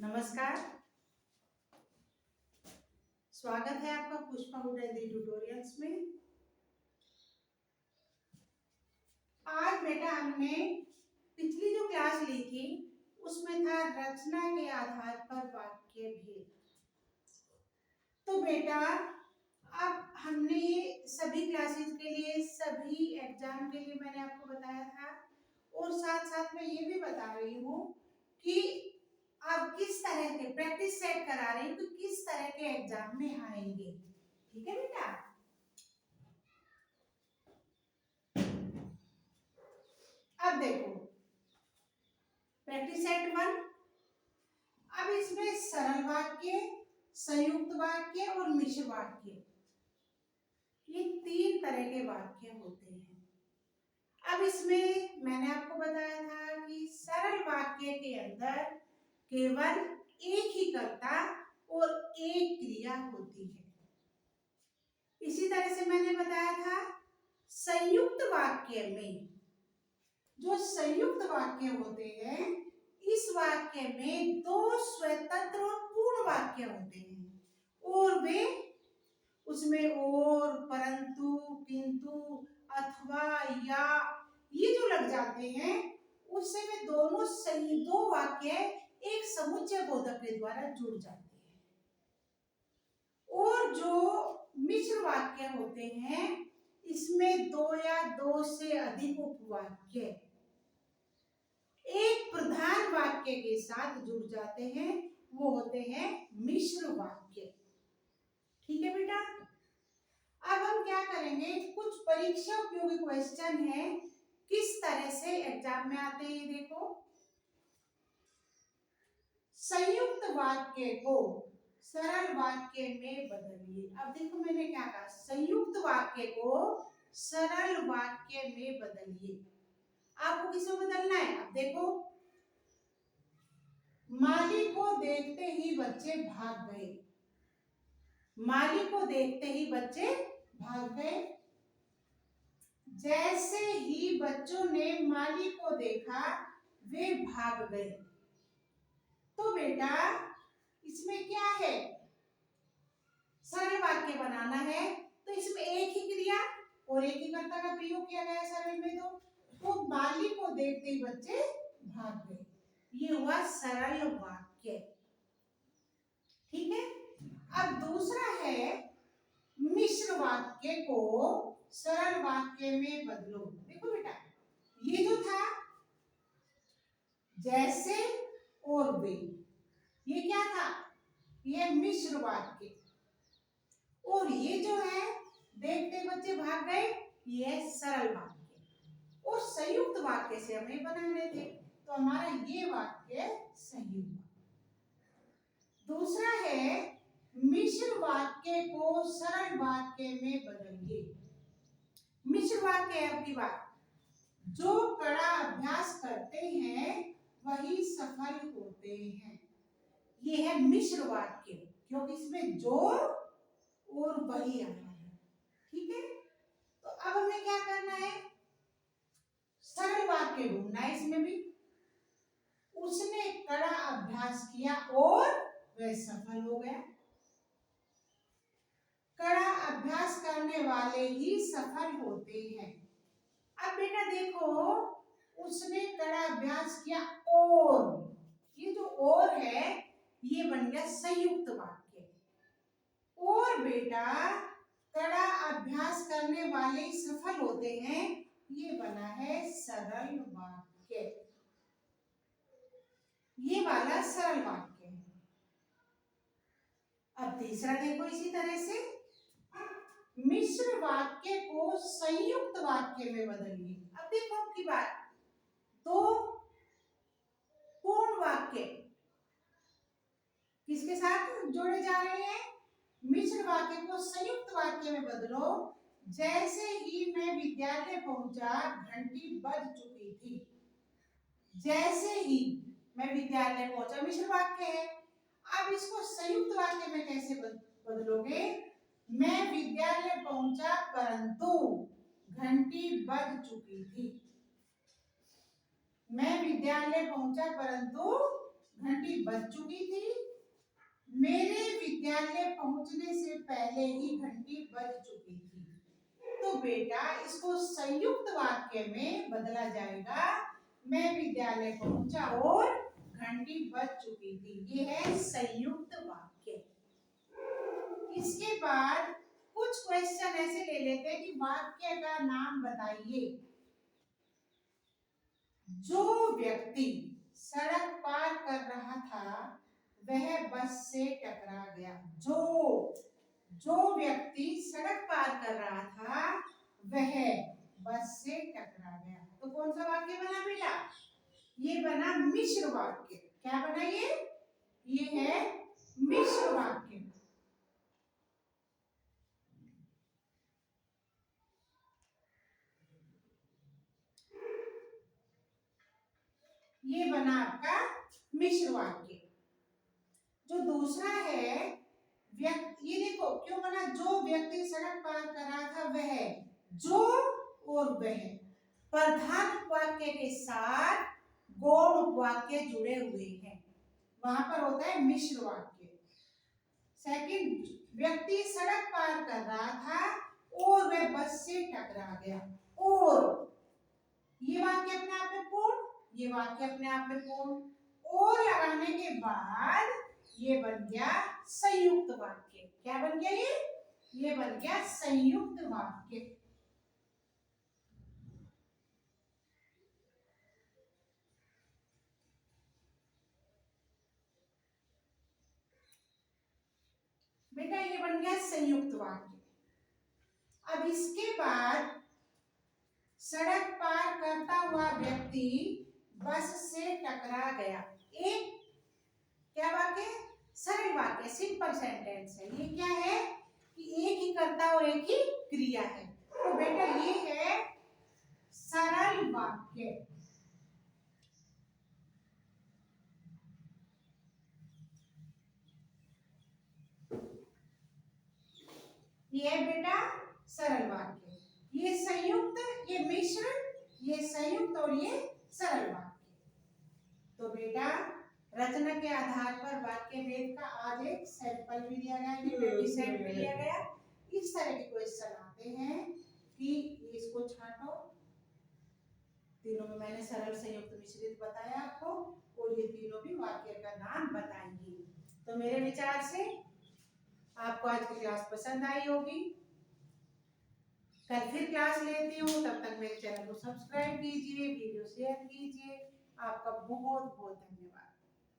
नमस्कार। स्वागत है आपका पुष्पा गुडेदी ट्यूटोरियल्स में। आज बेटा हमने पिछली जो क्लास ली थी उसमें था रचना के आधार पर वाक्य भेद। तो बेटा अब हमने ये सभी क्लासेस के लिए, सभी एग्जाम के लिए मैंने आपको बताया था, और साथ साथ मैं ये भी बता रही हूँ कि आप किस तरह के प्रैक्टिस सेट करा रही हूँ कि किस तरह के एग्जाम में आएंगे। ठीक है बेटा। अब देखो प्रैक्टिस सेट 1। अब इसमें सरल वाक्य, संयुक्त वाक्य और मिश्र वाक्य, ये 3 तरह के वाक्य होते हैं। अब इसमें मैंने आपको बताया था कि सरल वाक्य के अंदर केवल एक ही कर्ता और एक क्रिया होती है। इसी तरह से मैंने बताया था संयुक्त वाक्य में, जो संयुक्त वाक्य होते हैं, इस वाक्य में 2 स्वतंत्र और पूर्ण वाक्य होते हैं, और वे उसमें और, परंतु, किंतु, अथवा, या ये जो लग जाते हैं, उससे वे दोनों दो वाक्य एक समुच्चय बोधक के द्वारा जुड़ जाते हैं। और जो मिश्र वाक्य होते हैं, इसमें 2 या 2 से अधिक उपवाक्य एक प्रधान वाक्य के साथ जुड़ जाते हैं, वो होते हैं मिश्र वाक्य। ठीक है बेटा। अब हम क्या करेंगे, कुछ परीक्षा उपयोगी क्वेश्चन है, किस तरह से एग्जाम में आते हैं देखो। संयुक्त वाक्य को सरल वाक्य में बदलिए। अब देखो मैंने क्या कहा, संयुक्त वाक्य को सरल वाक्य में बदलिए। आपको किसमें बदलना है? अब देखो, माली को देखते ही बच्चे भाग गए। माली को देखते ही बच्चे भाग गए। जैसे ही बच्चों ने माली को देखा वे भाग गए। तो बेटा इसमें क्या है, सरल वाक्य बनाना है, तो इसमें एक ही क्रिया और एक ही कर्ता का प्रयोग किया गया है सरल में। तो माली को देखते ही बच्चे भाग गए, ये हुआ सरल वाक्य। ठीक है। अब दूसरा है मिश्र वाक्य को सरल वाक्य में बदलो। देखो बेटा, ये जो था जैसे और वे, ये क्या था, ये मिश्र वाक्य। और ये जो है देखते बच्चे भाग गए, ये सरल वाक्य। और संयुक्त वाक्य से हमें बनाने थे, तो हमारा ये वाक्य सही हुआ। दूसरा है मिश्र वाक्य को सरल वाक्य में बदलिए। मिश्र वाक्य है आपकी बात, जो कड़ा अभ्यास करते हैं वही सफल होते हैं, ये है मिश्र वाक्य, क्योंकि इसमें जोर और वही आ रहा है। ठीक है। तो अब हमें क्या करना है, सरल वाक्य ढूंढना है। इसमें भी उसने कड़ा अभ्यास किया और वह सफल हो गया। कड़ा अभ्यास करने वाले ही सफल होते हैं। अब बेटा देखो, उसने कड़ा अभ्यास किया और, ये जो और है ये बन गया संयुक्त वाक्य। और बेटा कड़ा अभ्यास करने वाले सफल होते हैं, ये बना है सरल वाक्य। ये वाला सरल वाक्य है। अब तीसरा देखो, इसी तरह से मिश्र वाक्य को संयुक्त वाक्य में बदलिए। अब देखो आपकी बात, 2 पूर्ण वाक्य किसके साथ जोड़े जा रहे हैं, मिश्र वाक्य को संयुक्त वाक्य में बदलो। जैसे ही मैं विद्यालय पहुंचा घंटी बज चुकी थी। जैसे ही मैं विद्यालय पहुंचा मिश्र वाक्य है। अब इसको संयुक्त वाक्य में कैसे बदलोगे, मैं विद्यालय पहुंचा परंतु घंटी बज चुकी थी। मैं विद्यालय पहुंचा परंतु घंटी बज चुकी थी। मेरे विद्यालय पहुंचने से पहले ही घंटी बज चुकी थी। तो बेटा इसको संयुक्त वाक्य में बदला जाएगा। मैं विद्यालय पहुंचा और घंटी बज चुकी थी। ये है संयुक्त वाक्य। इसके बाद कुछ क्वेश्चन ऐसे ले लेते हैं कि वाक्य का नाम बताइए। जो व्यक्ति सड़क पार कर रहा था वह बस से टकरा गया। जो व्यक्ति सड़क पार कर रहा था वह बस से टकरा गया। तो कौन सा वाक्य बना बेटा? ये बना मिश्र वाक्य। क्या बना ये है मिश्र वाक्य। ये बना आपका मिश्र वाक्य। जो दूसरा है ये देखो क्यों बना? जो व्यक्ति सड़क पार कर रहा था वह, जो और वह प्रधान वाक्य के साथ गौण उपवाक्य जुड़े हुए हैं, वहां पर होता है मिश्र वाक्य। सेकंड, व्यक्ति सड़क पार कर रहा था और वह बस से टकरा गया। और ये वाक्य अपने आप में पूर्ण, ये वाक्य अपने आप में पूर्ण। और लगाने के बाद ये बन गया संयुक्त वाक्य। क्या बन गया ये बन गया संयुक्त वाक्य। बेटा ये बन गया संयुक्त वाक्य। अब इसके बाद सड़क पार करता हुआ व्यक्ति बस से टकरा गया। एक क्या वाक्य? सरल वाक्य, सिंपल सेंटेंस है। ये क्या है कि एक ही कर्ता और एक ही क्रिया है। तो बेटा ये है सरल वाक्य। ये है बेटा सरल वाक्य। ये संयुक्त, ये मिश्र, ये संयुक्त और ये सरल वाक्य। तो बेटा रचना के आधार पर वाक्य भेद का आज एक सैंपल भी दिया गया, सेट भी दिया गया। इस तरह के क्वेश्चन आते हैं कि इसको छांटो। तीनों में मैंने सरल, संयुक्त, मिश्रित बताया आपको, और ये तीनों भी वाक्य का नाम बताएंगे। तो मेरे विचार से आपको आज की क्लास पसंद आई होगी। कल फिर क्लास लेती हूँ, तब तक मेरे चैनल को सब्सक्राइब कीजिए, वीडियो शेयर कीजिए। आपका बहुत बहुत धन्यवाद।